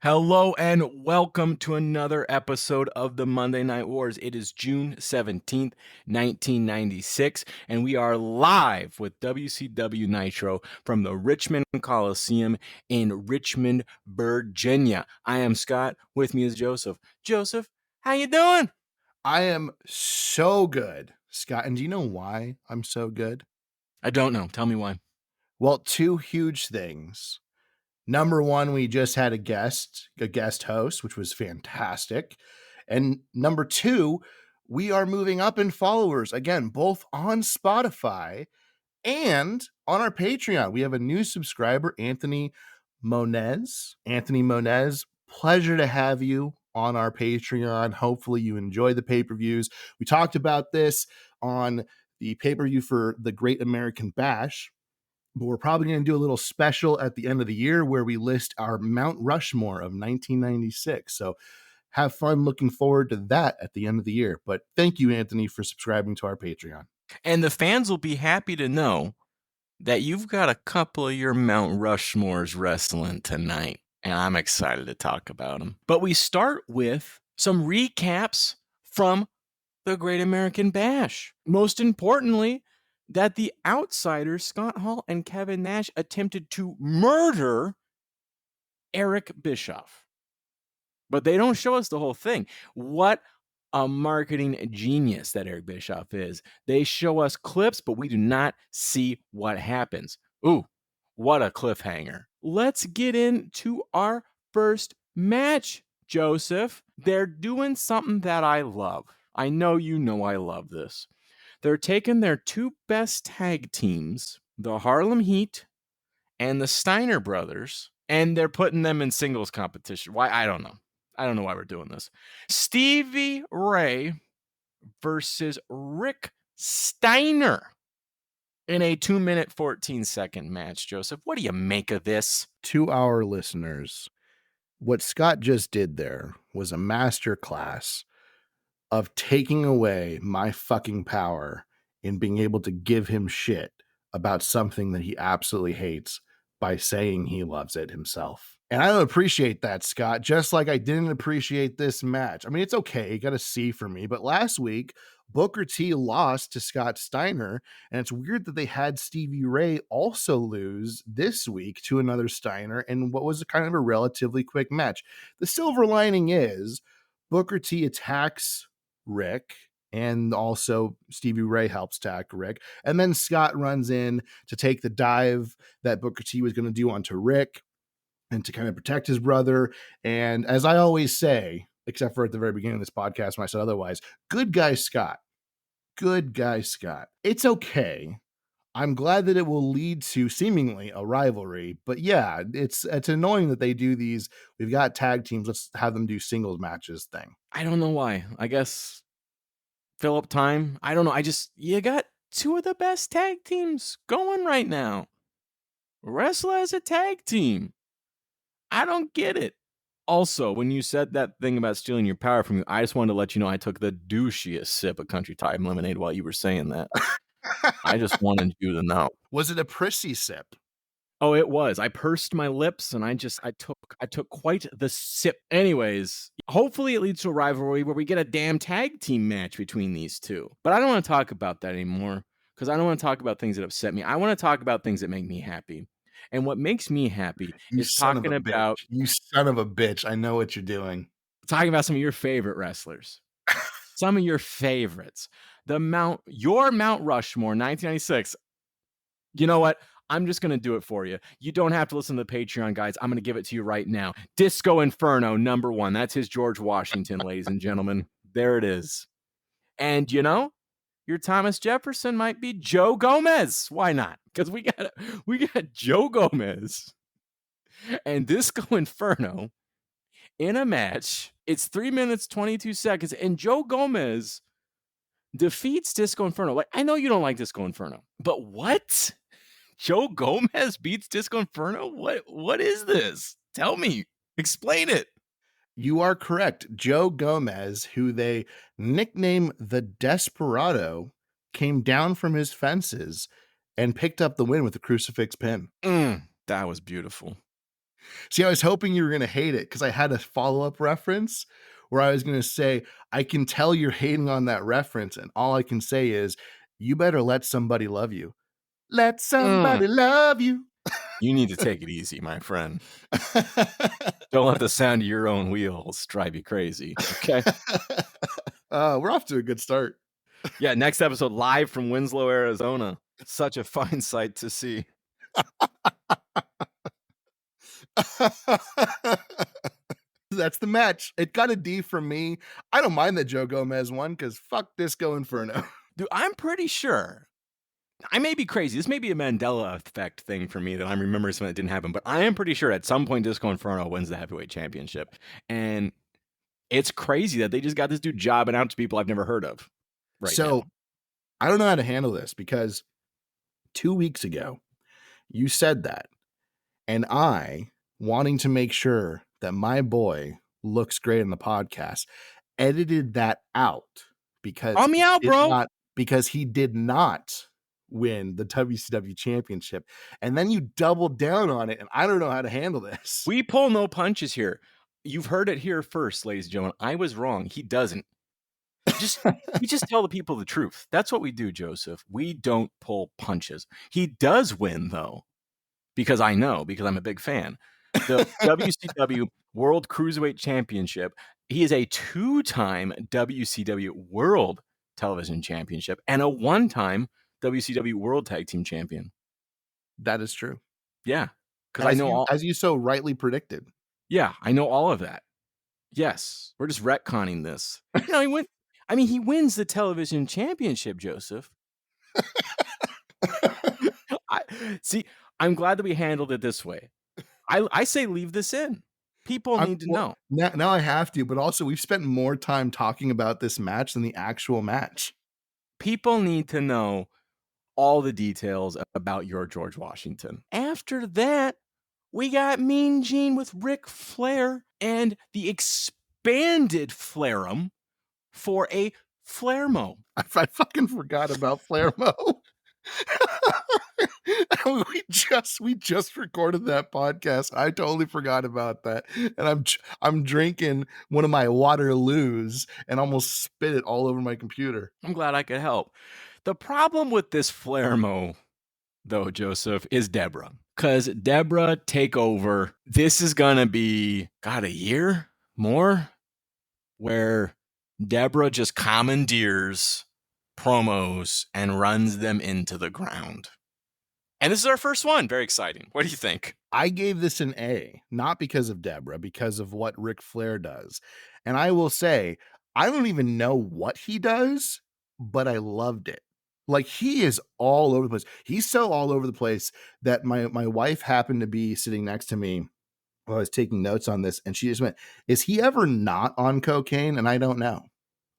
Hello and welcome to another episode of the Monday Night Wars. It is June 17th, 1996, and we are live with WCW Nitro from the Richmond Coliseum in Richmond, Virginia. I am Scott. With me is Joseph. Joseph, how you doing? I am so good, Scott. And do you know why I'm so good? I don't know. Tell me why. Well, two huge things. Number one, we just had a guest host, which was fantastic. And number two, we are moving up in followers again, both on Spotify and on our Patreon. We have a new subscriber, Anthony Monez. Anthony Monez, pleasure to have you on our Patreon. Hopefully, you enjoy the pay per views. We talked about this on the pay per view for the Great American Bash, but we're probably going to do a little special at the end of the year where we list our Mount Rushmore of 1996. So have fun looking forward to that at the end of the year. But thank you, Anthony, for subscribing to our Patreon. And the fans will be happy to know that you've got a couple of your Mount Rushmores wrestling tonight, and I'm excited to talk about them. But we start with some recaps from the Great American Bash. Most importantly, that the outsiders, Scott Hall and Kevin Nash, attempted to murder Eric Bischoff. But they don't show us the whole thing. What a marketing genius that Eric Bischoff is. They show us clips, but we do not see what happens. Ooh, what a cliffhanger. Let's get into our first match, Joseph. They're doing something that I love. I know you know I love this. They're taking their two best tag teams, the Harlem Heat and the Steiner Brothers, and they're putting them in singles competition. Why? I don't know. I don't know why we're doing this. Stevie Ray versus Rick Steiner in a 2-minute, 14-second match. Joseph, what do you make of this? To our listeners, what Scott just did there was a master class of taking away my fucking power in being able to give him shit about something that he absolutely hates by saying he loves it himself. And I don't appreciate that, Scott, just like I didn't appreciate this match. I mean, it's okay. You got a C for me. But last week, Booker T lost to Scott Steiner. And it's weird that they had Stevie Ray also lose this week to another Steiner in what was kind of a relatively quick match. The silver lining is Booker T attacks Rick, and also Stevie Ray helps tag Rick. And then Scott runs in to take the dive that Booker T was going to do onto Rick and to kind of protect his brother. And as I always say, except for at the very beginning of this podcast when I said otherwise, good guy Scott. Good guy Scott. It's okay. I'm glad that it will lead to seemingly a rivalry, but yeah, it's annoying that they do these. We've got tag teams. Let's have them do singles matches thing. I don't know why. I guess fill up time. I don't know. You got two of the best tag teams going right now. Wrestle as a tag team. I don't get it. Also, when you said that thing about stealing your power from you, I just wanted to let you know I took the douchiest sip of Country Time Lemonade while you were saying that. I just wanted you to know. Was it a prissy sip? Oh, it was. I pursed my lips and I took quite the sip. Anyways, hopefully it leads to a rivalry where we get a damn tag team match between these two. But I don't want to talk about that anymore because I don't want to talk about things that upset me. I want to talk about things that make me happy. And what makes me happy You is son of a talking about bitch. You son of a bitch. I know what you're doing. some of your favorite wrestlers. Some of your favorites. Your Mount Rushmore 1996. You know what? I'm just going to do it for you. You don't have to listen to the Patreon, guys. I'm going to give it to you right now. Disco Inferno, number 1. That's his George Washington, ladies and gentlemen. There it is. And you know, your Thomas Jefferson might be Joe Gomez. Why not? Because we got Joe Gomez and Disco Inferno in a match. It's 3 minutes, 22 seconds. And Joe Gomez defeats Disco Inferno. Like, I know you don't like Disco Inferno, but what? Joe Gomez beats Disco Inferno? What is this? Tell me. Explain it. You are correct. Joe Gomez, who they nickname the Desperado, came down from his fences and picked up the win with the crucifix pin. That was beautiful. See, I was hoping you were going to hate it because I had a follow-up reference where I was going to say, I can tell you're hating on that reference. And all I can say is, you better let somebody love you. Let Mm, somebody love you. you need to take it easy, my friend. Don't let the sound of your own wheels drive you crazy. Okay. We're off to a good start. Yeah. Next episode, live from Winslow, Arizona. Such a fine sight to see. That's the match. It got a D from me. I don't mind that Joe Gomez won because fuck Disco Inferno. Dude, I'm pretty sure. I may be crazy. This may be a Mandela effect thing for me that I'm remembering something that didn't happen, but I am pretty sure at some point Disco Inferno wins the heavyweight championship. And it's crazy that they just got this dude jobbing out to people I've never heard of right So now. I don't know how to handle this because 2 weeks ago, you said that. And I, wanting to make sure that my boy looks great in the podcast, edited that out Call me out, bro. because he did not win the WCW championship. And then you doubled down on it, and I don't know how to handle this. We pull no punches here. You've heard it here first, ladies and gentlemen. I was wrong. He doesn't. We just tell the people the truth. That's what we do, Joseph. We don't pull punches. He does win, though, because I know, because I'm a big fan. The WCW World Cruiserweight Championship. He is a 2-time WCW World Television Championship and a 1-time WCW World Tag Team Champion. That is true. Yeah, because I know all. As you so rightly predicted. Yeah, I know all of that. Yes, we're just retconning this. You know, he wins the television championship, Joseph. See, I'm glad that we handled it this way. I say leave this in. People need to know. Now I have to, but also we've spent more time talking about this match than the actual match. People need to know all the details about your George Washington. After that, we got Mean Gene with Ric Flair and the expanded Flairum for a Flairmo. I fucking forgot about Flairmo. we just recorded that podcast. I totally forgot about that, and I'm drinking one of my Waterloos and almost spit it all over my computer. I'm glad I could help. The problem with this Flairmo, though, Joseph, is Deborah. Because Deborah Takeover, this is gonna be a year more where Deborah just commandeers promos and runs them into the ground. And this is our first one. Very exciting. What do you think? I gave this an A, not because of Deborah, because of what Ric Flair does. And I will say, I don't even know what he does, but I loved it. Like, he is all over the place. He's so all over the place that my wife happened to be sitting next to me while I was taking notes on this, and she just went, "Is he ever not on cocaine?" And I don't know.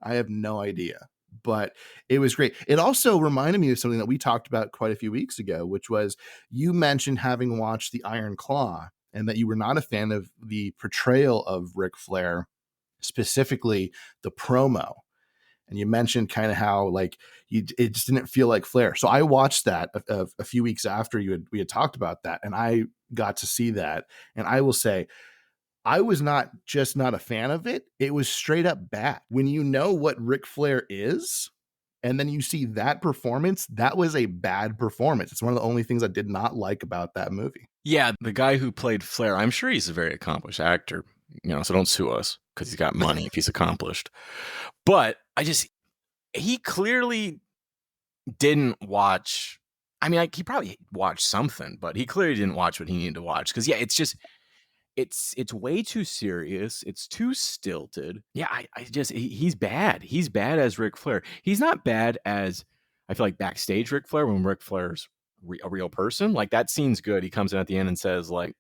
I have no idea. But it was great. It also reminded me of something that we talked about quite a few weeks ago, which was you mentioned having watched the Iron Claw and that you were not a fan of the portrayal of Ric Flair, specifically the promo. And you mentioned kind of how like it just didn't feel like Flair. So I watched that a few weeks after we had talked about that, and I got to see that. And I will say, I was not a fan of it. It was straight up bad. When you know what Ric Flair is, and then you see that performance, that was a bad performance. It's one of the only things I did not like about that movie. Yeah, the guy who played Flair, I'm sure he's a very accomplished actor, so don't sue us because he's got money if he's accomplished. But he clearly didn't watch. I mean, he probably watched something, but he clearly didn't watch what he needed to watch because, yeah, it's way too serious. It's too stilted. Yeah, he's bad. He's bad as Ric Flair. He's not bad as, I feel like, backstage Ric Flair when Ric Flair's a real person. Like, that scene's good. He comes in at the end and says, like,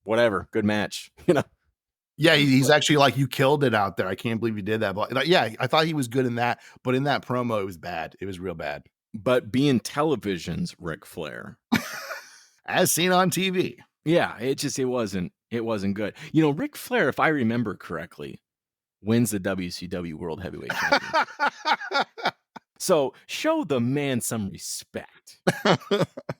whatever, good match, Yeah, he's actually like, "You killed it out there. I can't believe you did that." But yeah, I thought he was good in that, but in that promo, it was bad. It was real bad. But being television's Ric Flair, as seen on TV. Yeah, it wasn't good. Ric Flair, if I remember correctly, wins the WCW World Heavyweight Championship. So show the man some respect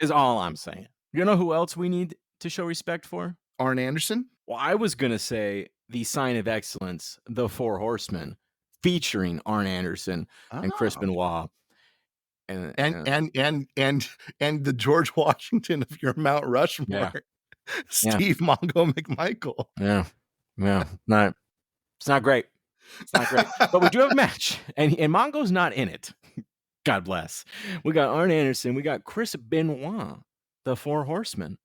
is all I'm saying. You know who else we need to show respect for? Arn Anderson? Well, I was going to say the sign of excellence, the Four Horsemen, featuring Arn Anderson and Chris Oh. Benoit. And the George Washington of your Mount Rushmore, Yeah. Steve Mongo McMichael. Yeah. It's not great. It's not great. But we do have a match, and Mongo's not in it. God bless. We got Arn Anderson. We got Chris Benoit, the Four Horsemen,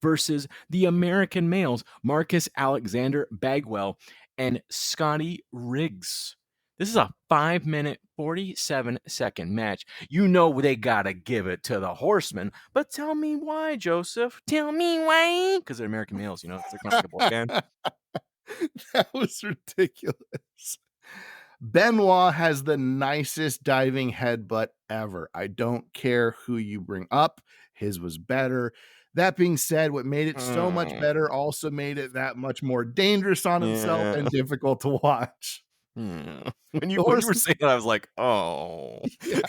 versus the American males, Marcus Alexander Bagwell and Scotty Riggs. This is a 5-minute, 47-second match. You know they got to give it to the Horsemen, but tell me why, Joseph. Tell me why. Because they're American males, you know. They're kind of like a boy band. That was ridiculous. Benoit has the nicest diving headbutt ever. I don't care who you bring up. His was better. That being said, what made it so much better also made it that much more dangerous on himself and difficult to watch. When you were saying that, I was like, oh. Yeah.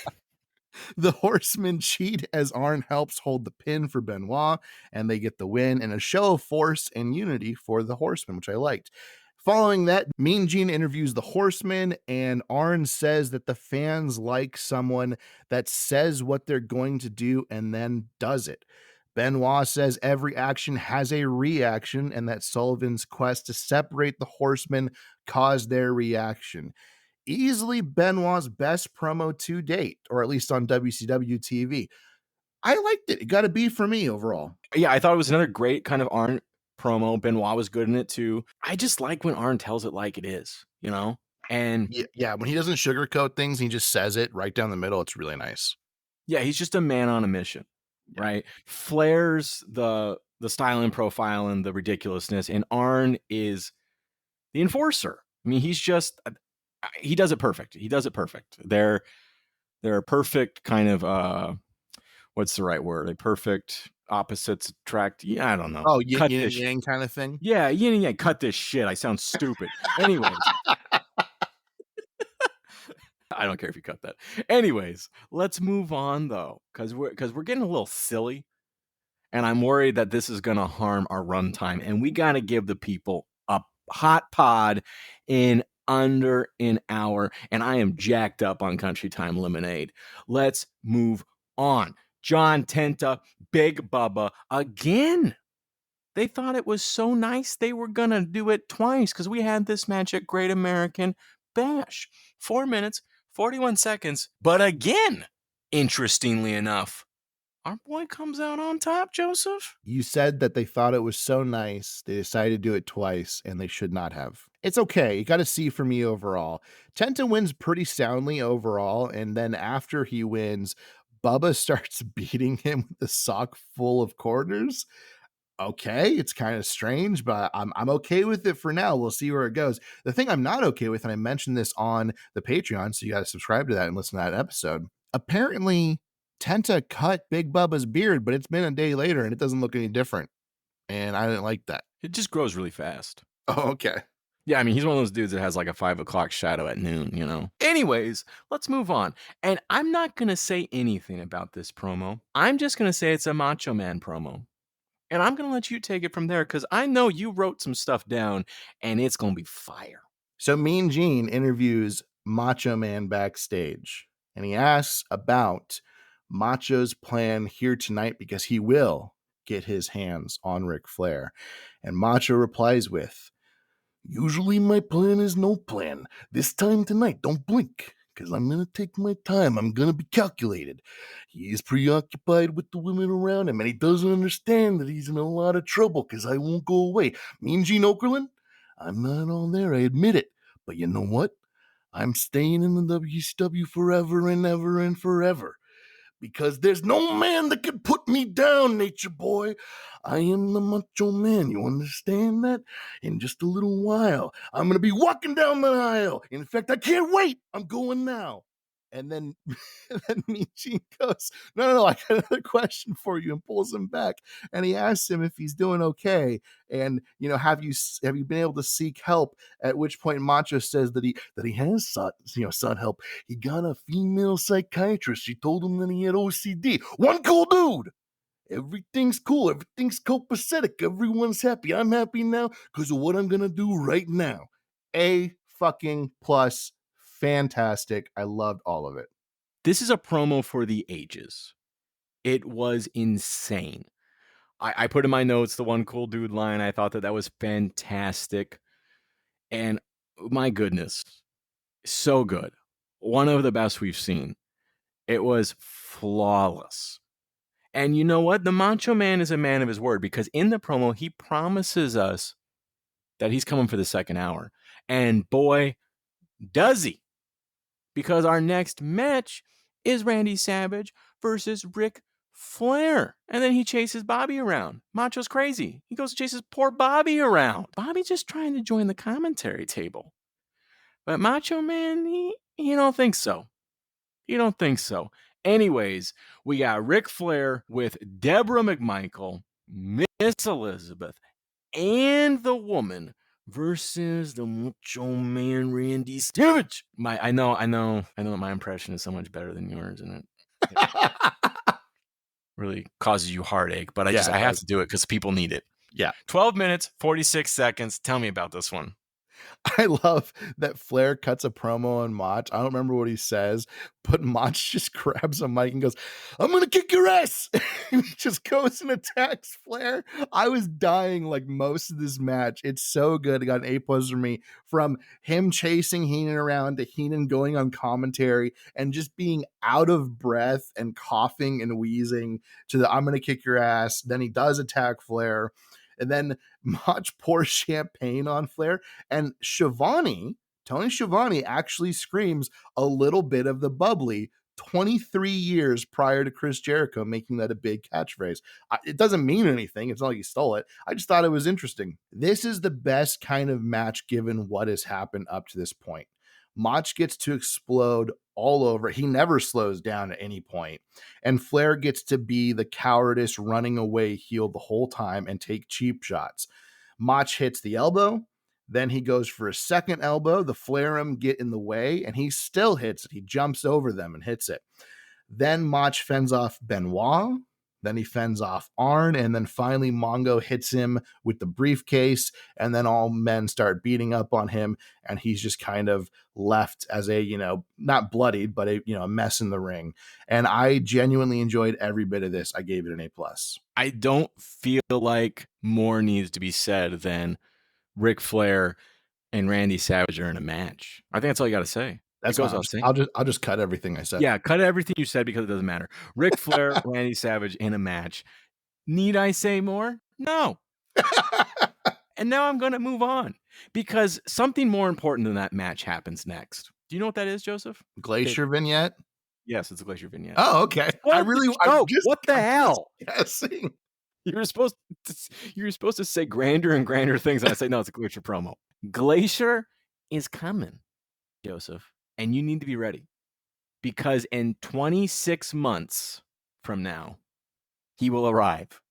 The Horsemen cheat as Arn helps hold the pin for Benoit, and they get the win in a show of force and unity for the Horsemen, which I liked. Following that, Mean Gene interviews the Horsemen, and Arn says that the fans like someone that says what they're going to do and then does it. Benoit says every action has a reaction, and that Sullivan's quest to separate the Horsemen caused their reaction. Easily Benoit's best promo to date, or at least on WCW TV. I liked it. It got a B for me overall. Yeah, I thought it was another great kind of Arn promo. Benoit was good in it too. I just like when Arn tells it like it is, you know? And yeah, when he doesn't sugarcoat things, he just says it right down the middle. It's really nice. Yeah, he's just a man on a mission, right? Flair's the style and profile and the ridiculousness, and Arn is the enforcer. I mean, he's just he does it perfect. He does it perfect. They're a perfect kind of what's the right word? A perfect opposites attract. Yeah, I don't know. Oh, yin and yang kind of thing. Yeah, yin and yang. Cut this shit. I sound stupid. Anyways. I don't care if you cut that. Anyways, let's move on though, because we're getting a little silly, and I'm worried that this is gonna harm our runtime, and we gotta give the people a hot pod in under an hour, and I am jacked up on Country Time Lemonade. Let's move on. John Tenta, Big Bubba again. They thought it was so nice they were gonna do it twice because we had this match at Great American Bash. 4 minutes, 41 seconds. But again, interestingly enough, our boy comes out on top, Joseph. You said that they thought it was so nice, they decided to do it twice, and they should not have. It's okay. You got to see for me overall. Tenta wins pretty soundly overall, and then after he wins, Bubba starts beating him with a sock full of quarters. Okay, it's kind of strange, but I'm okay with it for now. We'll see where it goes. The thing I'm not okay with, and I mentioned this on the Patreon, so you got to subscribe to that and listen to that episode. Apparently, Tenta cut Big Bubba's beard, but it's been a day later and it doesn't look any different. And I didn't like that. It just grows really fast. Oh, okay. Yeah, I mean, he's one of those dudes that has like a 5 o'clock shadow at noon, you know? Anyways, let's move on. And I'm not going to say anything about this promo. I'm just going to say it's a Macho Man promo. And I'm going to let you take it from there because I know you wrote some stuff down and it's going to be fire. So Mean Gene interviews Macho Man backstage and he asks about Macho's plan here tonight because he will get his hands on Ric Flair. And Macho replies with, "Usually my plan is no plan. This time tonight, don't blink. Because I'm going to take my time. I'm going to be calculated. He is preoccupied with the women around him, and he doesn't understand that he's in a lot of trouble because I won't go away. Mean Gene Okerlund? I'm not all there, I admit it. But you know what? I'm staying in the WCW forever and ever and forever. Because there's no man that can put me down, Nature Boy. I am the Macho Man. You understand that? In just a little while, I'm going to be walking down the aisle. In fact, I can't wait. I'm going now." And then, Mean Gene goes, no, I got another question for you, and pulls him back. And he asks him if he's doing okay. And, have you been able to seek help? At which point Macho says that he has sought help. He got a female psychiatrist. She told him that he had OCD. One cool dude. Everything's cool. Everything's copacetic. Everyone's happy. I'm happy now because of what I'm going to do right now. A fucking plus. Fantastic. I loved all of it. This is a promo for the ages. It was insane. I put in my notes the one cool dude line. I thought that was fantastic. And my goodness, so good. One of the best we've seen. It was flawless. And you know what? The Macho Man is a man of his word, because in the promo, he promises us that he's coming for the second hour. And boy, does he. Because our next match is Randy Savage versus Ric Flair. And then he chases Bobby around. Macho's crazy. He goes and chases poor Bobby around. Bobby just trying to join the commentary table. But Macho Man, he don't think so. He don't think so. Anyways, we got Ric Flair with Deborah McMichael, Miss Elizabeth, and the Woman versus the Macho Man Randy Savage. I know that my impression is so much better than yours, and it really causes you heartache. But I have to do it because people need it. Yeah. 12 minutes, 46 seconds. Tell me about this one. I love that Flair cuts a promo on Mach. I don't remember what he says, but Mach just grabs a mic and goes, "I'm going to kick your ass." He just goes and attacks Flair. I was dying like most of this match. It's so good. It got an A+ for me, from him chasing Heenan around to Heenan going on commentary and just being out of breath and coughing and wheezing to the "I'm going to kick your ass." Then he does attack Flair. And then Mach pours champagne on Flair. And Tony Schiavone actually screams a little bit of the bubbly 23 years prior to Chris Jericho making that a big catchphrase. It doesn't mean anything. It's not like he stole it. I just thought it was interesting. This is the best kind of match given what has happened up to this point. Mach gets to explode all over. He never slows down at any point. And Flair gets to be the cowardice running away heel the whole time and take cheap shots. Mach hits the elbow. Then he goes for a second elbow. The Flairum get in the way, and he still hits it. He jumps over them and hits it. Then Mach fends off Benoit. Then he fends off Arn, and then finally Mongo hits him with the briefcase, and then all men start beating up on him, and he's just kind of left as a, not bloodied, but a mess in the ring. And I genuinely enjoyed every bit of this. I gave it an A+. I don't feel like more needs to be said than Ric Flair and Randy Savage are in a match. I think that's all you got to say. That's what I'll just cut everything I said. Yeah, cut everything you said because it doesn't matter. Ric Flair, Randy Savage in a match. Need I say more? No. And now I'm going to move on because something more important than that match happens next. Do you know what that is, Joseph? Glacier vignette? Yes, it's a Glacier vignette. Oh, okay. What the hell? Guessing. You were supposed to say grander and grander things, and I say no, it's a Glacier promo. Glacier is coming, Joseph, and you need to be ready because in 26 months from now, he will arrive.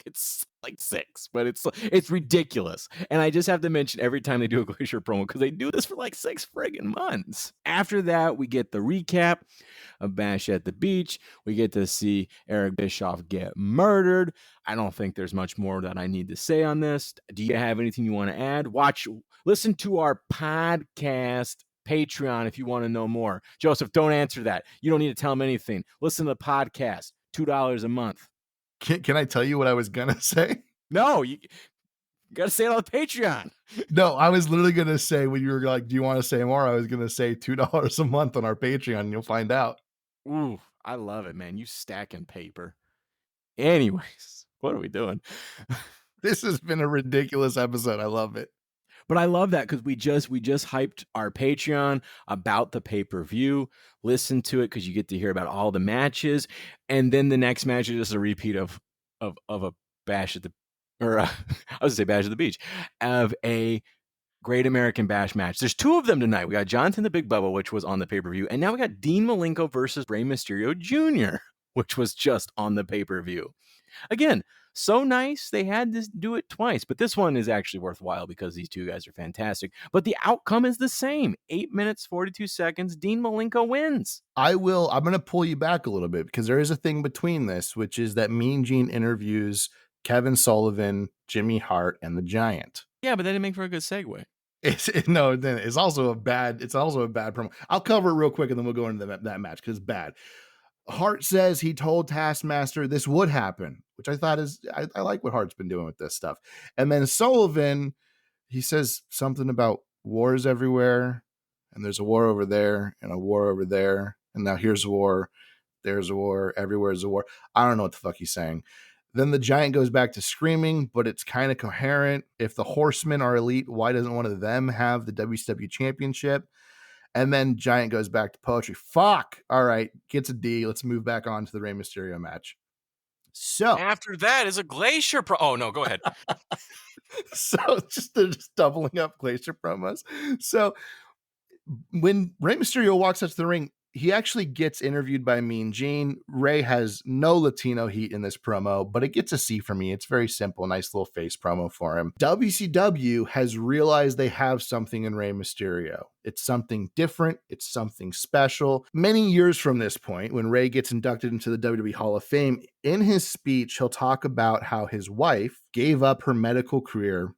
It's like 6, but it's ridiculous. And I just have to mention every time they do a Glacier promo because they do this for like 6 friggin' months. After that, we get the recap of Bash at the Beach. We get to see Eric Bischoff get murdered. I don't think there's much more that I need to say on this. Do you have anything you want to add? Listen to our podcast Patreon if you want to know more. Joseph, don't answer that. You don't need to tell him anything. Listen to the podcast, $2 a month. Can I tell you what I was going to say? No, you got to say it on the Patreon. No, I was literally going to say when you were like, do you want to say more? I was going to say $2 a month on our Patreon and you'll find out. Ooh, I love it, man. You stacking paper. Anyways, what are we doing? This has been a ridiculous episode. I love it. But I love that because we just hyped our Patreon about the pay-per-view. Listen to it because you get to hear about all the matches, and then the next match is just a repeat of a Bash at the, or I was gonna say Bash at the Beach, of a Great American Bash match. There's 2 of them tonight. We got Jonathan the Big Bubba, which was on the pay-per-view, and now we got Dean Malenko versus Rey Mysterio Jr., which was just on the pay-per-view. Again, So nice, they had to do it twice. But this one is actually worthwhile because these two guys are fantastic. But the outcome is the same. 8 minutes, 42 seconds. Dean Malenko wins. I'm going to pull you back a little bit because there is a thing between this, which is that Mean Gene interviews Kevin Sullivan, Jimmy Hart, and the Giant. Yeah, but that didn't make for a good segue. It's also a bad promo. I'll cover it real quick and then we'll go into that match because it's bad. Hart says he told Taskmaster this would happen, which I thought is, I like what Hart's been doing with this stuff. And then Sullivan, he says something about wars everywhere, and there's a war over there and a war over there. And now here's a war, there's a war, everywhere's a war. I don't know what the fuck he's saying. Then the Giant goes back to screaming, but it's kind of coherent. If the Horsemen are elite, why doesn't one of them have the WCW championship? And then Giant goes back to poetry. Fuck. All right. Gets a D. Let's move back on to the Rey Mysterio match. So after that is a Glacier oh, no, go ahead. So they're just doubling up Glacier promos. So when Rey Mysterio walks up to the ring, he actually gets interviewed by Mean Gene. Rey has no Latino heat in this promo, but it gets a C for me. It's very simple, nice little face promo for him. WCW has realized they have something in Rey Mysterio. It's something different. It's something special. Many years from this point, when Rey gets inducted into the WWE Hall of Fame, in his speech, he'll talk about how his wife gave up her medical career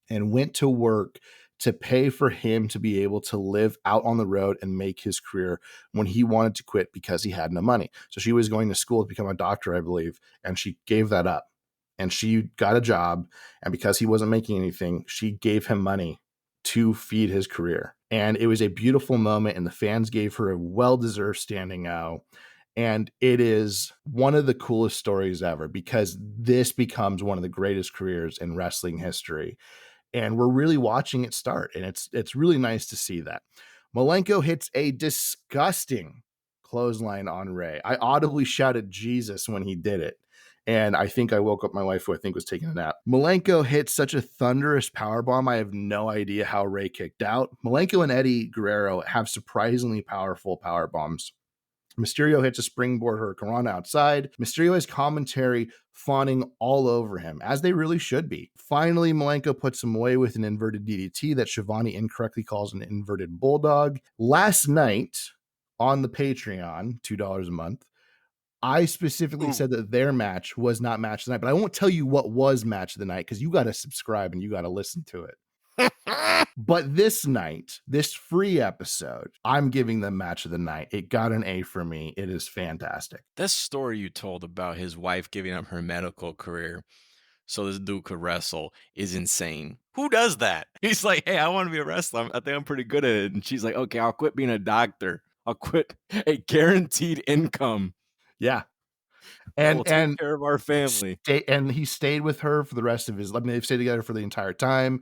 and went to work to pay for him to be able to live out on the road and make his career when he wanted to quit because he had no money. So she was going to school to become a doctor, I believe, and she gave that up. And she got a job, and because he wasn't making anything, she gave him money to feed his career. And it was a beautiful moment, and the fans gave her a well-deserved standing O. And it is one of the coolest stories ever because this becomes one of the greatest careers in wrestling history. And we're really watching it start. And it's really nice to see that. Malenko hits a disgusting clothesline on Rey. I audibly shouted Jesus when he did it. And I think I woke up my wife, who I think was taking a nap. Malenko hits such a thunderous powerbomb. I have no idea how Rey kicked out. Malenko and Eddie Guerrero have surprisingly powerful powerbombs. Mysterio hits a springboard hurricanrana outside. Mysterio has commentary fawning all over him, as they really should be. Finally, Malenko puts him away with an inverted DDT that Shivani incorrectly calls an inverted bulldog. Last night on the Patreon, $2 a month, I specifically said that their match was not match of the night, but I won't tell you what was match of the night because you got to subscribe and you got to listen to it. But this night, this free episode, I'm giving them match of the night. It got an A for me. It is fantastic. This story you told about his wife giving up her medical career so this dude could wrestle is insane. Who does that? He's like, hey, I want to be a wrestler. I think I'm pretty good at it. And she's like, okay, I'll quit being a doctor. I'll quit a guaranteed income. Yeah. And we'll take care of our family. And he stayed with her for the rest of his life. I mean, they've stayed together for the entire time.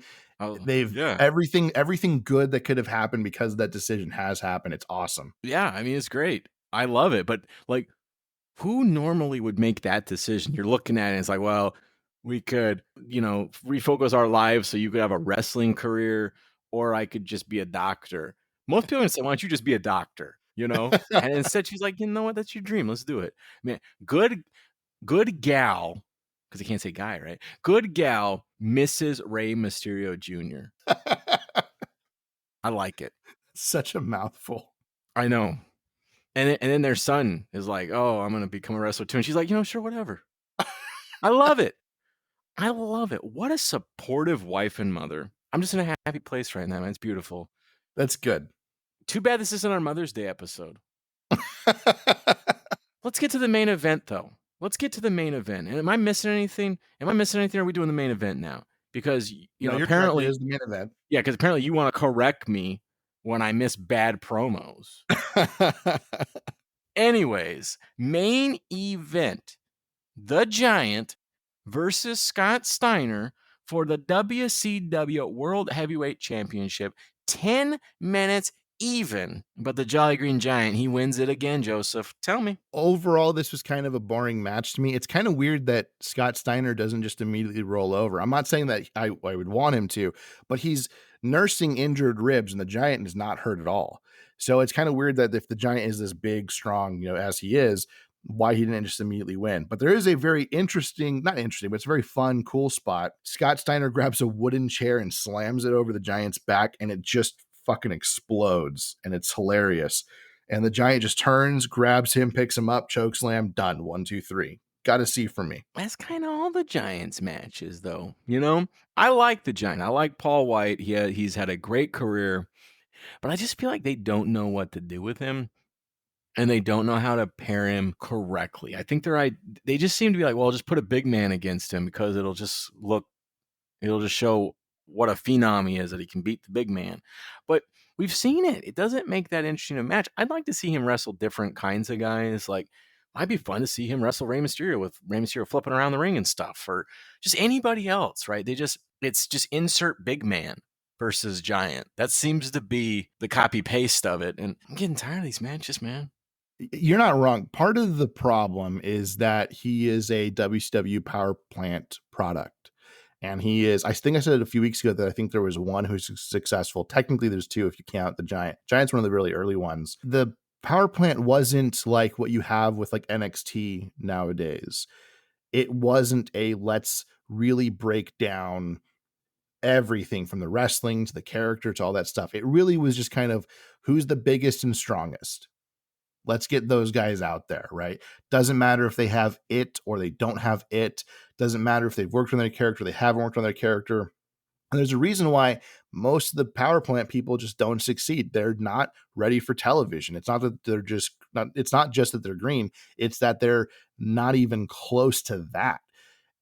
They've everything good that could have happened because that decision has happened. It's awesome. Yeah, I mean, it's great. I love it. But like, who normally would make that decision? You're looking at it and it's like, well, we could, refocus our lives so you could have a wrestling career, or I could just be a doctor. Most people would say, why don't you just be a doctor? And instead she's like, you know what? That's your dream. Let's do it. Man, good gal, because I can't say guy, right? Good gal, Mrs. Rey Mysterio Jr. I like it. Such a mouthful. I know. And then their son is like, oh, I'm going to become a wrestler too. And she's like, sure, whatever. I love it. I love it. What a supportive wife and mother. I'm just in a happy place right now, man. It's beautiful. That's good. Too bad this isn't our Mother's Day episode. Let's get to the main event, though. Let's get to the main event. And am I missing anything? Or are we doing the main event now? Because, apparently is the main event. Yeah, because apparently you want to correct me when I miss bad promos. Anyways, main event. The Giant versus Scott Steiner for the WCW World Heavyweight Championship. 10 minutes even. But the Jolly Green Giant, he wins it again, Joseph. Tell me. Overall, this was kind of a boring match to me. It's kind of weird that Scott Steiner doesn't just immediately roll over. I'm not saying that I would want him to, but he's nursing injured ribs and the Giant is not hurt at all. So it's kind of weird that if the Giant is this big, strong, as he is, why he didn't just immediately win. But there is a very interesting, not interesting, but it's a very fun, cool spot. Scott Steiner grabs a wooden chair and slams it over the Giant's back, and it just fucking explodes, and it's hilarious. And the Giant just turns, grabs him, picks him up, chokeslam, done. 1, 2, 3. Got to see from me. That's kind of all the Giants matches, though. You know, I like the Giant. I like Paul White. He's had a great career, but I just feel like they don't know what to do with him, and they don't know how to pair him correctly. I think they just seem to be like, well, just put a big man against him because it'll just show what a phenom he is, that he can beat the big man. But we've seen it. It doesn't make that interesting a match. I'd like to see him wrestle different kinds of guys. Like, might be fun to see him wrestle Rey Mysterio with Rey Mysterio flipping around the ring and stuff, or just anybody else, right? It's just insert big man versus Giant. That seems to be the copy paste of it. And I'm getting tired of these matches, man. You're not wrong. Part of the problem is that he is a WCW power plant product. And he is, I think I said it a few weeks ago that I think there was one who's successful. Technically, there's two if you count the Giant. Giant's one of the really early ones. The power plant wasn't like what you have with like NXT nowadays. It wasn't a let's really break down everything from the wrestling to the character to all that stuff. It really was just kind of who's the biggest and strongest. Let's get those guys out there, right? Doesn't matter if they have it or they don't have it. Doesn't matter if they've worked on their character, they haven't worked on their character. And there's a reason why most of the power plant people just don't succeed. They're not ready for television. It's not that they're just not, it's not just that they're green. It's that they're not even close to that.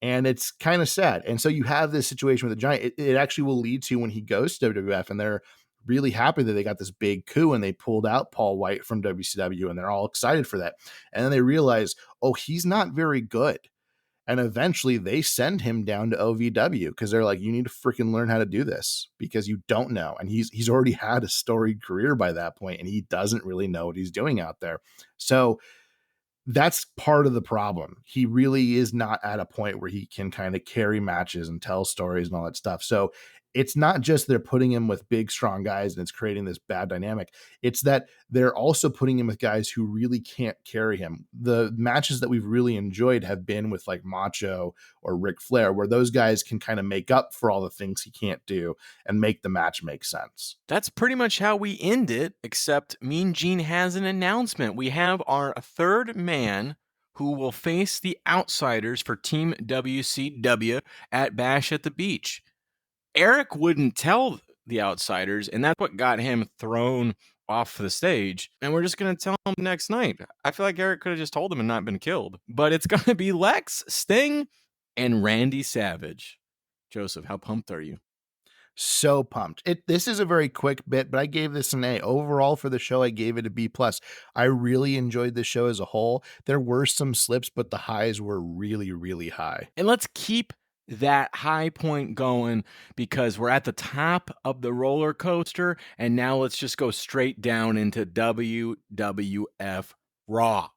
And it's kind of sad. And so you have this situation with the Giant. It actually will lead to when he goes to WWF and they're really happy that they got this big coup and they pulled out Paul White from WCW and they're all excited for that. And then they realize, oh, he's not very good. And eventually they send him down to OVW because they're like, you need to freaking learn how to do this because you don't know. And he's already had a storied career by that point and he doesn't really know what he's doing out there. So that's part of the problem. He really is not at a point where he can kind of carry matches and tell stories and all that stuff. So it's not just they're putting him with big, strong guys and it's creating this bad dynamic. It's that they're also putting him with guys who really can't carry him. The matches that we've really enjoyed have been with like Macho or Ric Flair, where those guys can kind of make up for all the things he can't do and make the match make sense. That's pretty much how we end it, except Mean Gene has an announcement. We have our third man who will face the Outsiders for Team WCW at Bash at the Beach. Eric wouldn't tell the Outsiders, and that's what got him thrown off the stage. And we're just going to tell him next night. I feel like Eric could have just told him and not been killed. But it's going to be Lex, Sting, and Randy Savage. Joseph, how pumped are you? So pumped. This is a very quick bit, but I gave this an A. Overall for the show, I gave it a B+. I really enjoyed the show as a whole. There were some slips, but the highs were really, really high. And let's keep that high point going because we're at the top of the roller coaster, and now let's just go straight down into WWF Raw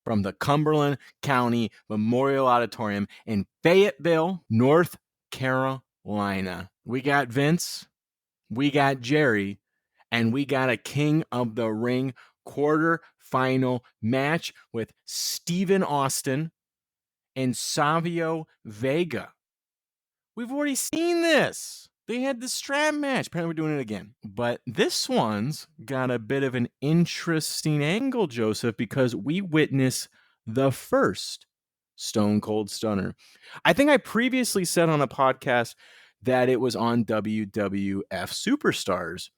from the Cumberland County Memorial Auditorium in Fayetteville, North Carolina. We got Vince, we got Jerry, and we got a King of the Ring quarterfinal match with Stephen Austin and Savio Vega. We've already seen this. They had the strap match. Apparently we're doing it again. But this one's got a bit of an interesting angle, Joseph, because we witness the first Stone Cold Stunner. I think I previously said on a podcast that it was on WWF Superstars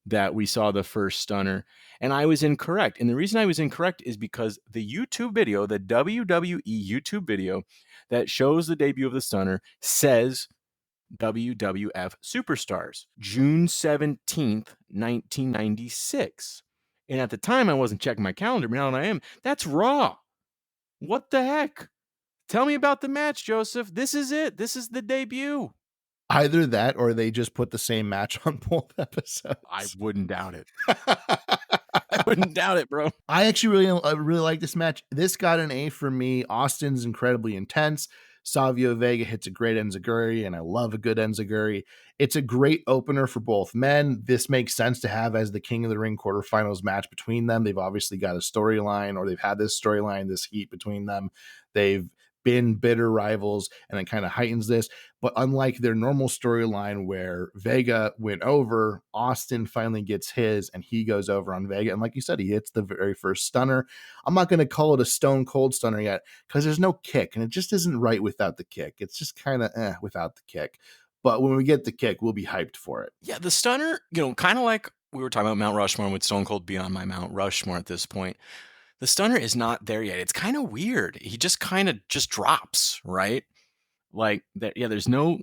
that we saw the first Stunner, and I was incorrect. And the reason I was incorrect is because the YouTube video, the WWE YouTube video that shows the debut of the Stunner says WWF Superstars, June 17th, 1996. And at the time, I wasn't checking my calendar, but now that I am, that's Raw. What the heck? Tell me about the match, Joseph. This is it. This is the debut. Either that or they just put the same match on both episodes. I wouldn't doubt it. I wouldn't doubt it, bro. I actually really like this match. This got an A for me. Austin's incredibly intense. Savio Vega hits a great enziguri, and I love a good enziguri. It's a great opener for both men. This makes sense to have as the King of the Ring quarterfinals match between them. They've obviously got a storyline, or they've had this storyline, this heat between them. They've been bitter rivals, and it kind of heightens this. But unlike their normal storyline where Vega went over, Austin finally gets his and he goes over on Vega. And like you said, he hits the very first stunner. I'm not going to call it a stone cold stunner yet because there's no kick, and it just isn't right without the kick. It's just kind of without the kick. But when we get the kick, we'll be hyped for it. Yeah, the stunner, kind of like we were talking about Mount Rushmore, with Stone Cold be on my Mount Rushmore at this point. The stunner is not there yet. It's kind of weird. He just kind of just drops, right? Like that. Yeah, there's no.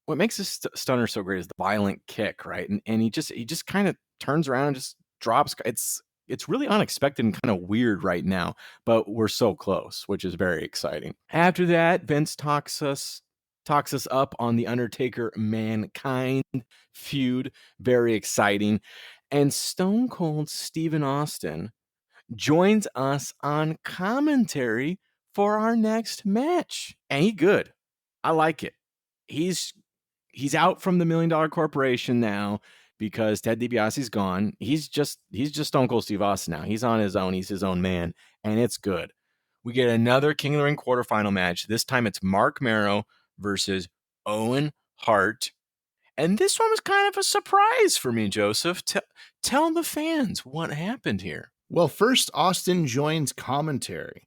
What makes this stunner so great is the violent kick, right? And he just kind of turns around and just drops. It's really unexpected and kind of weird right now, but we're so close, which is very exciting. After that, Vince talks us up on the Undertaker Mankind feud. Very exciting. And Stone Cold Stephen Austin joins us on commentary for our next match. And he good. I like it. He's out from the $1 Million Corporation now because Ted DiBiase's gone. He's just Stone Cold Steve Austin now. He's on his own. He's his own man, and it's good. We get another King of the Ring quarterfinal match. This time it's Marc Mero versus Owen Hart. And this one was kind of a surprise for me, Joseph. Tell the fans what happened here. Well, first, Austin joins commentary,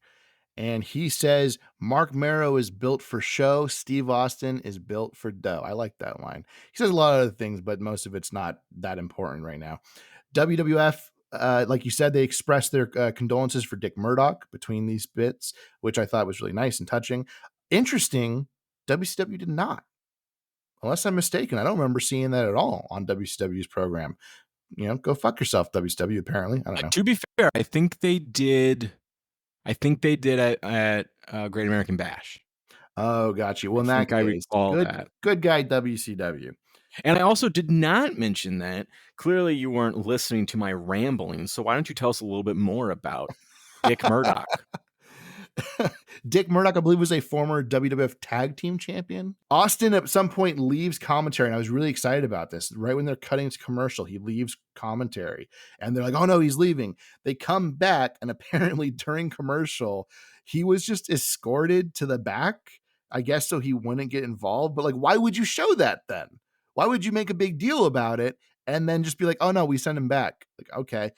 and he says Marc Mero is built for show. Steve Austin is built for dough. I like that line. He says a lot of other things, but most of it's not that important right now. WWF, like you said, they expressed their condolences for Dick Murdoch between these bits, which I thought was really nice and touching. Interesting, WCW did not. Unless I'm mistaken, I don't remember seeing that at all on WCW's program. Go fuck yourself, WCW, apparently. I don't know. To be fair, I think they did at Great American Bash. Oh, got you. Well, in that case, I recall that. Good guy, WCW. And I also did not mention that. Clearly, you weren't listening to my rambling. So why don't you tell us a little bit more about Dick Murdoch? Dick Murdoch, I believe, was a former WWF Tag Team Champion. Austin at some point leaves commentary, and I was really excited about this. Right when they're cutting to commercial, he leaves commentary, and they're like, oh no, he's leaving. They come back, and apparently during commercial, he was just escorted to the back, I guess, so he wouldn't get involved. But like, why would you show that then? Why would you make a big deal about it and then just be like, oh no, we send him back? Like, okay.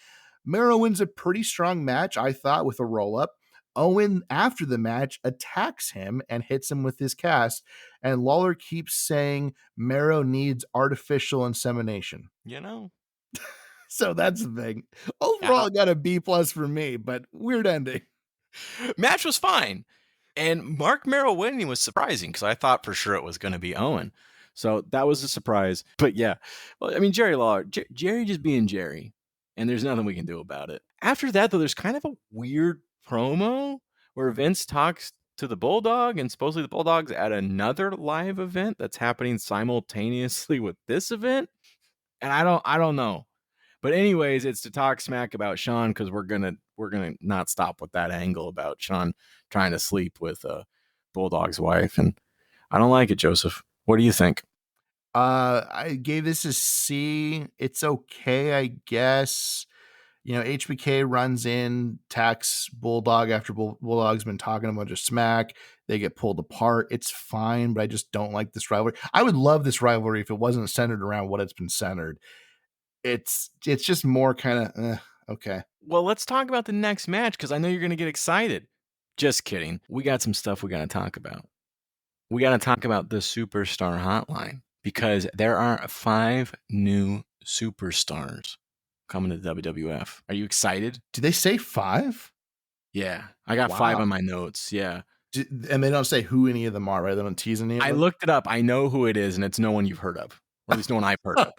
Mero wins a pretty strong match, I thought, with a roll-up. Owen, after the match, attacks him and hits him with his cast, and Lawler keeps saying Mero needs artificial insemination. So that's the thing. Overall, got a B+ for me, but weird ending. Match was fine. And Marc Mero winning was surprising because I thought for sure it was going to be Owen. So that was a surprise. But yeah, well, I mean, Jerry Lawler, Jerry just being Jerry, and there's nothing we can do about it. After that, though, there's kind of a weird promo where Vince talks to the Bulldog, and supposedly the Bulldog's at another live event that's happening simultaneously with this event. And I don't know. But anyways, it's to talk smack about Shawn because we're gonna not stop with that angle about Shawn trying to sleep with Bulldog's wife, and I don't like it, Joseph. What do you think? I gave this a C. It's okay, I guess. HBK runs in, attacks Bulldog after Bulldog's been talking a bunch of smack. They get pulled apart. It's fine, but I just don't like this rivalry. I would love this rivalry if it wasn't centered around what it's been centered. It's just more kind of okay. Well, let's talk about the next match because I know you're going to get excited. Just kidding. We got some stuff we got to talk about. We got to talk about the Superstar Hotline because there are 5 new superstars coming to WWF. Are you excited? Do they say 5? Yeah, I got 5 on my notes. Yeah. And they don't say who any of them are, right? They don't tease any of them? I looked it up. I know who it is, and it's no one you've heard of. Or at least no one I've heard of.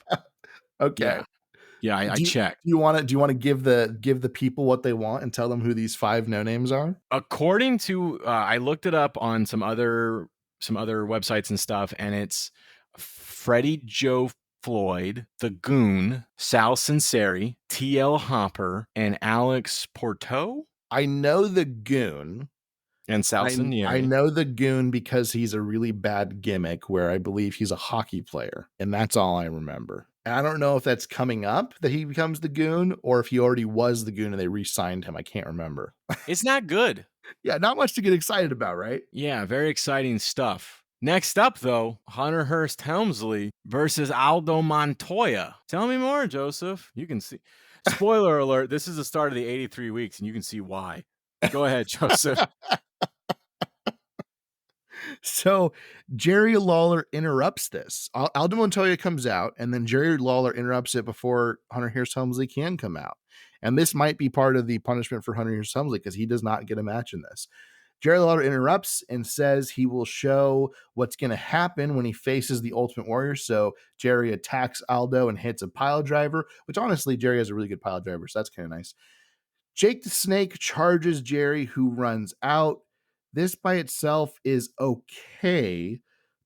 Okay. Yeah, I checked. Do you want to give the people what they want and tell them who these 5 no names are? According to I looked it up on some other websites and stuff, and it's Freddie Joe Floyd, The Goon, Sal Sinceri, TL Hopper, and Alex Porto. I know The Goon. And Salson, I yeah. know the goon because he's a really bad gimmick where I believe he's a hockey player, and that's all I remember. And I don't know if that's coming up that he becomes the goon or if he already was the goon and they re-signed him. I can't remember. It's not good. Yeah, not much to get excited about, right? Yeah, very exciting stuff. Next up, though, Hunter Hearst Helmsley versus Aldo Montoya. Tell me more, Joseph. You can see. Spoiler alert, this is the start of the 83 weeks, and you can see why. Go ahead, Joseph. So Jerry Lawler interrupts this. Aldo Montoya comes out, and then Jerry Lawler interrupts it before Hunter Hearst Helmsley can come out. And this might be part of the punishment for Hunter Hearst Helmsley because he does not get a match in this. Jerry Lawler interrupts and says he will show what's going to happen when he faces the Ultimate Warrior. So Jerry attacks Aldo and hits a pile driver, which honestly, Jerry has a really good pile driver, so that's kind of nice. Jake the Snake charges Jerry, who runs out. This by itself is okay.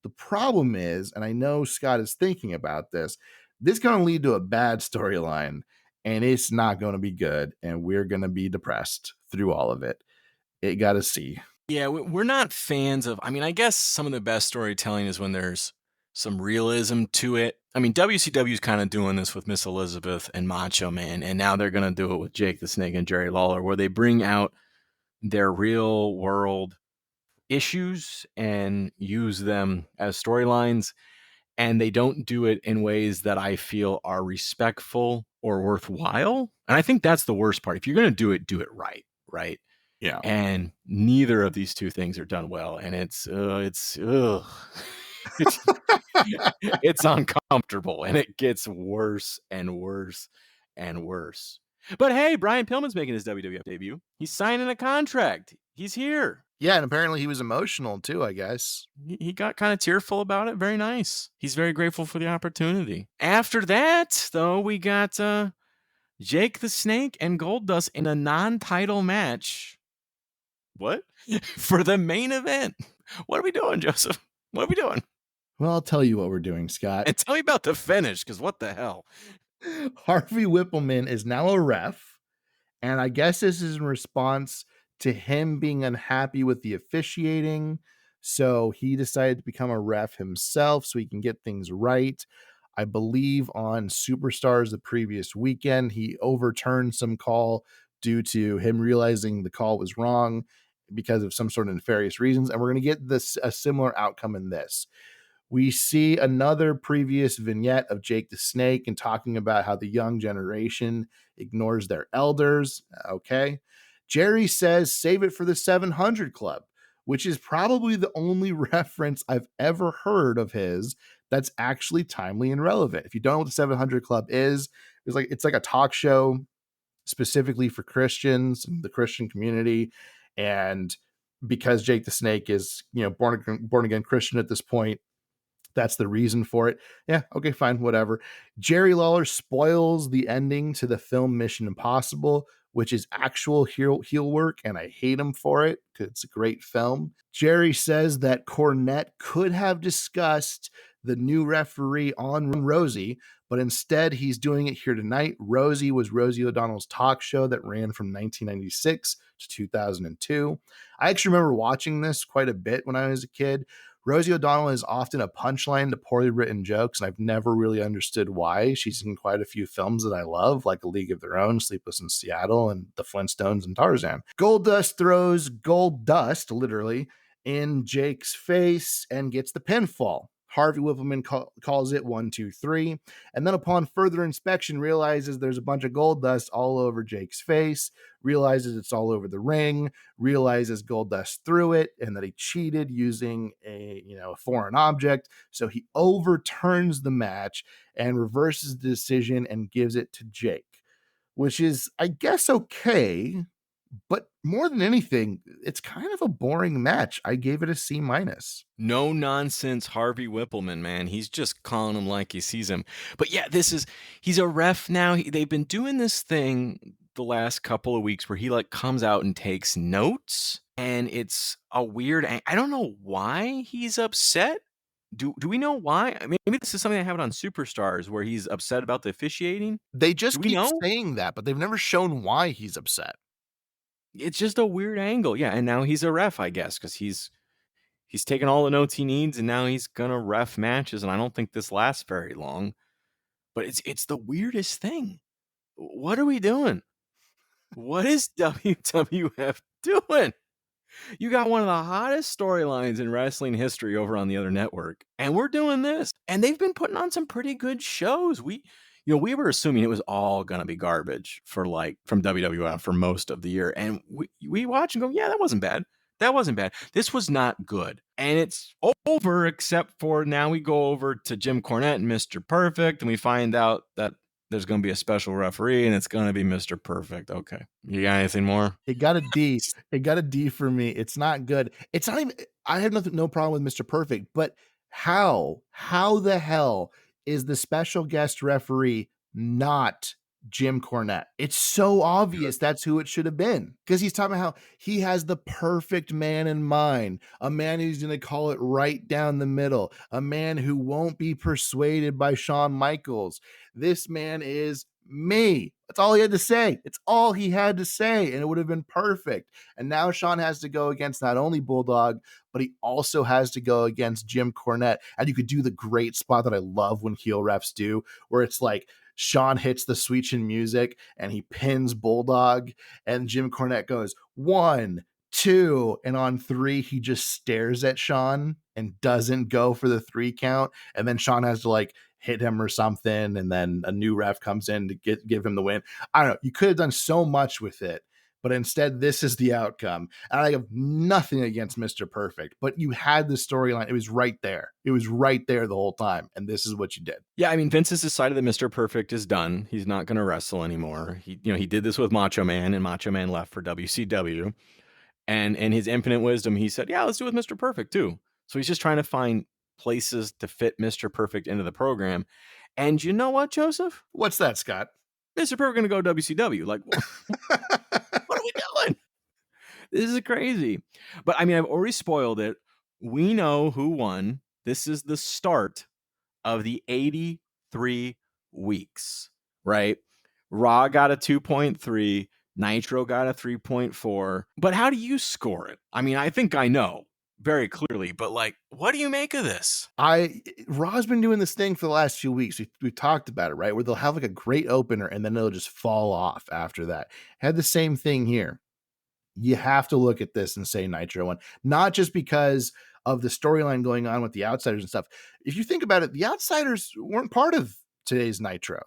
The problem is, and I know Scott is thinking about this is going to lead to a bad storyline, and it's not going to be good, and we're going to be depressed through all of it. It got a C. Yeah, we're not fans of. I mean, I guess some of the best storytelling is when there's some realism to it. I mean, WCW is kind of doing this with Miss Elizabeth and Macho Man, and now they're going to do it with Jake the Snake and Jerry Lawler, where they bring out their real world issues and use them as storylines. And they don't do it in ways that I feel are respectful or worthwhile. And I think that's the worst part. If you're going to do it right, right? Yeah. And neither of these two things are done well. And it's it's uncomfortable, and it gets worse and worse and worse. But hey, Brian Pillman's making his WWF debut. He's signing a contract. He's here. Yeah, and apparently he was emotional too, I guess. He got kind of tearful about it. Very nice. He's very grateful for the opportunity. After that, though, we got Jake the Snake and Goldust in a non-title match. What? For the main event. What are we doing, Joseph? What are we doing? Well, I'll tell you what we're doing, Scott. And tell me about the finish, because what the hell? Harvey Whippleman is now a ref, and I guess this is in response to him being unhappy with the officiating. So he decided to become a ref himself so he can get things right. I believe on Superstars the previous weekend, he overturned some call due to him realizing the call was wrong because of some sort of nefarious reasons. And we're going to get a similar outcome in this. We see another previous vignette of Jake the Snake and talking about how the young generation ignores their elders. Okay. Jerry says, save it for the 700 Club, which is probably the only reference I've ever heard of his that's actually timely and relevant. If you don't know what the 700 Club is, it's like a talk show specifically for Christians and the Christian community. And because Jake the Snake is, born again Christian at this point, that's the reason for it. Yeah, okay, fine, whatever. Jerry Lawler spoils the ending to the film Mission Impossible, which is actual heel work, and I hate him for it because it's a great film. Jerry says that Cornette could have discussed the new referee on Rosie, but instead he's doing it here tonight. Rosie was Rosie O'Donnell's talk show that ran from 1996 to 2002. I actually remember watching this quite a bit when I was a kid. Rosie O'Donnell is often a punchline to poorly written jokes, and I've never really understood why. She's in quite a few films that I love, like A League of Their Own, Sleepless in Seattle, and The Flintstones and Tarzan. Goldust throws gold dust, literally, in Jake's face and gets the pinfall. Harvey Whippleman calls it 1, 2, 3, and then upon further inspection realizes there's a bunch of gold dust all over Jake's face, realizes it's all over the ring, realizes Goldust threw it and that he cheated using a foreign object. So he overturns the match and reverses the decision and gives it to Jake, which is, I guess, okay. But more than anything, it's kind of a boring match. I gave it a C-. No nonsense Harvey Whippleman, man. He's just calling him like he sees him. But yeah, he's a ref now. They've been doing this thing the last couple of weeks where he comes out and takes notes, and it's a weird. I don't know why he's upset. Do we know why? Maybe this is something that happened on Superstars where he's upset about the officiating. They just keep know? saying that, but they've never shown why he's upset. It's just a weird angle. Yeah, and now he's a ref, I guess, because he's taken all the notes he needs, and now he's gonna ref matches, and I don't think this lasts very long. But it's the weirdest thing. What are we doing? What is WWF doing? You got one of the hottest storylines in wrestling history over on the other network, and we're doing this. And they've been putting on some pretty good shows. We were assuming it was all gonna be garbage for from WWF for most of the year, and we watch and go, yeah, that wasn't bad. That wasn't bad. This was not good, and it's over. Except for now, we go over to Jim Cornette and Mr. Perfect, and we find out that there's going to be a special referee, and it's going to be Mr. Perfect. Okay, you got anything more? It got a D. It got a D for me. It's not good. It's not even. I have no problem with Mr. Perfect, but how the hell is the special guest referee not Jim Cornette? It's so obvious that's who it should have been, because he's talking about how he has the perfect man in mind, a man who's going to call it right down the middle, a man who won't be persuaded by Shawn Michaels. This man is me. That's all he had to say. It's all he had to say, and it would have been perfect. And now Shawn has to go against not only Bulldog, but he also has to go against Jim Cornette. And you could do the great spot that I love when heel refs do, where it's like Shawn hits the sweet chin music and he pins Bulldog, and Jim Cornette goes 1, 2, and on 3 he just stares at Shawn and doesn't go for the 3 count, and then Shawn has to hit him or something, and then a new ref comes in to give him the win. I don't know. You could have done so much with it, but instead this is the outcome. And I have nothing against Mr. Perfect, but you had the storyline. It was right there. It was right there the whole time, and this is what you did. Yeah, I mean, Vince has decided that Mr. Perfect is done. He's not going to wrestle anymore. He did this with Macho Man, and Macho Man left for WCW. And in his infinite wisdom, he said, yeah, let's do it with Mr. Perfect too. So he's just trying to find places to fit Mr. Perfect into the program. And you know what, Joseph? What's that, Scott? Mr. Perfect going to go WCW. Like, what are we doing? This is crazy. But I mean, I've already spoiled it. We know who won. This is the start of the 83 weeks, right? Raw got a 2.3. Nitro got a 3.4. But how do you score it? I mean, I think I know very clearly, but what do you make of this? Raw's been doing this thing for the last few weeks. We talked about it, right? Where they'll have a great opener and then it'll just fall off after that. Had the same thing here. You have to look at this and say Nitro won, not just because of the storyline going on with the Outsiders and stuff. If you think about it, the Outsiders weren't part of today's Nitro.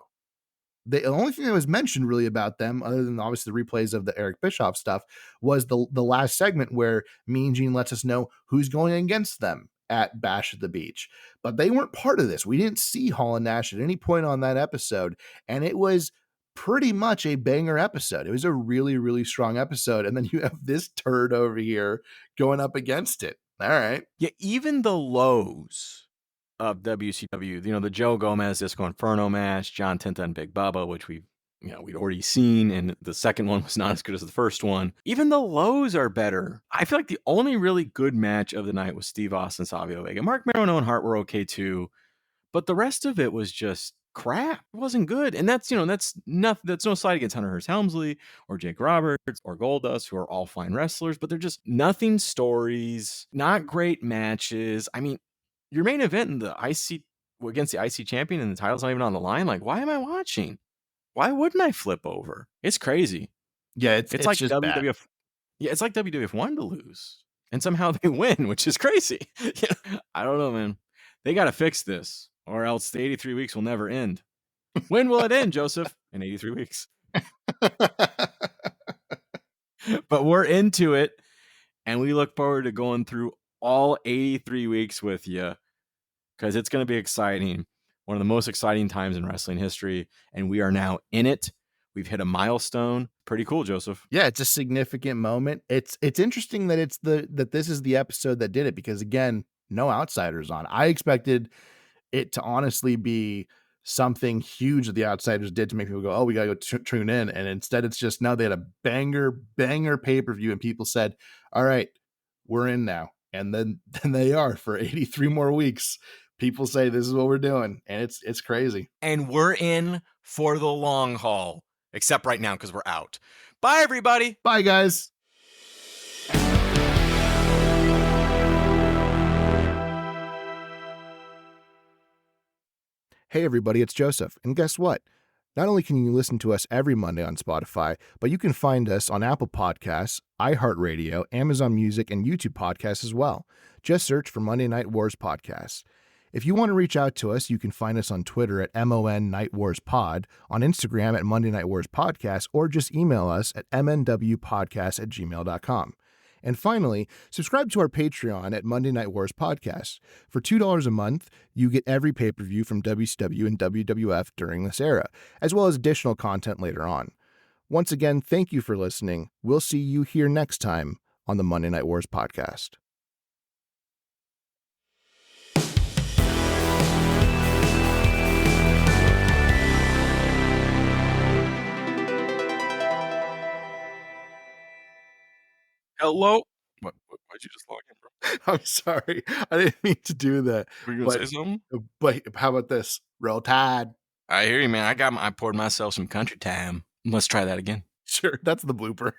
The only thing that was mentioned really about them, other than obviously the replays of the Eric Bischoff stuff, was the last segment where Mean Gene lets us know who's going against them at Bash at the Beach. But they weren't part of this. We didn't see Hall and Nash at any point on that episode, and it was pretty much a banger episode. It was a really, really strong episode, and then you have this turd over here going up against it. All right. Yeah, even the lows of WCW, the Joe Gomez Disco Inferno match, John Tenta and Big Bubba, which we'd already seen, and the second one was not as good as the first one. Even the lows are better. I feel like the only really good match of the night was Steve Austin, Savio Vega. Mark Mero and Owen Hart were okay too, but the rest of it was just crap. It wasn't good. And that's nothing. That's no slight against Hunter Hearst Helmsley or Jake Roberts or Goldust, who are all fine wrestlers, but they're just nothing stories, not great matches. I mean, your main event in the IC against the IC champion and the title's not even on the line. Like, why am I watching? Why wouldn't I flip over? It's crazy. Yeah, it's like just WWF. bad. Yeah, it's like WWF wanted to lose, and somehow they win, which is crazy. I don't know, man. They got to fix this, or else the 83 weeks will never end. When will it end, Joseph? In 83 weeks. But we're into it, and we look forward to going through all 83 weeks with you, because it's going to be exciting. One of the most exciting times in wrestling history, and we are now in it. We've hit a milestone. Pretty cool, Joseph. Yeah, it's a significant moment. It's interesting that that this is the episode that did it, because again, no Outsiders on. I expected it to honestly be something huge that the Outsiders did to make people go, oh, we gotta go tune in. And instead it's just, now they had a banger pay-per-view, and people said, all right, we're in now. And then they are for 83 more weeks. People say this is what we're doing, and it's crazy. And we're in for the long haul, except right now because we're out. Bye, everybody. Bye, guys. Hey everybody, it's Joseph. And guess what? Not only can you listen to us every Monday on Spotify, but you can find us on Apple Podcasts, iHeartRadio, Amazon Music, and YouTube Podcasts as well. Just search for Monday Night Wars Podcast. If you want to reach out to us, you can find us on Twitter at MON Night Wars Pod, on Instagram at Monday Night Wars Podcast, or just email us at mnwpodcast@gmail.com. And finally, subscribe to our Patreon at Monday Night Wars Podcast. For $2 a month, you get every pay-per-view from WCW and WWF during this era, as well as additional content later on. Once again, thank you for listening. We'll see you here next time on the Monday Night Wars Podcast. Hello? Why'd you just log in, bro? I'm sorry. I didn't mean to do that. Were you gonna say something? But how about this? Roll Tide. I hear you, man. I poured myself some country time. Let's try that again. Sure, that's the blooper.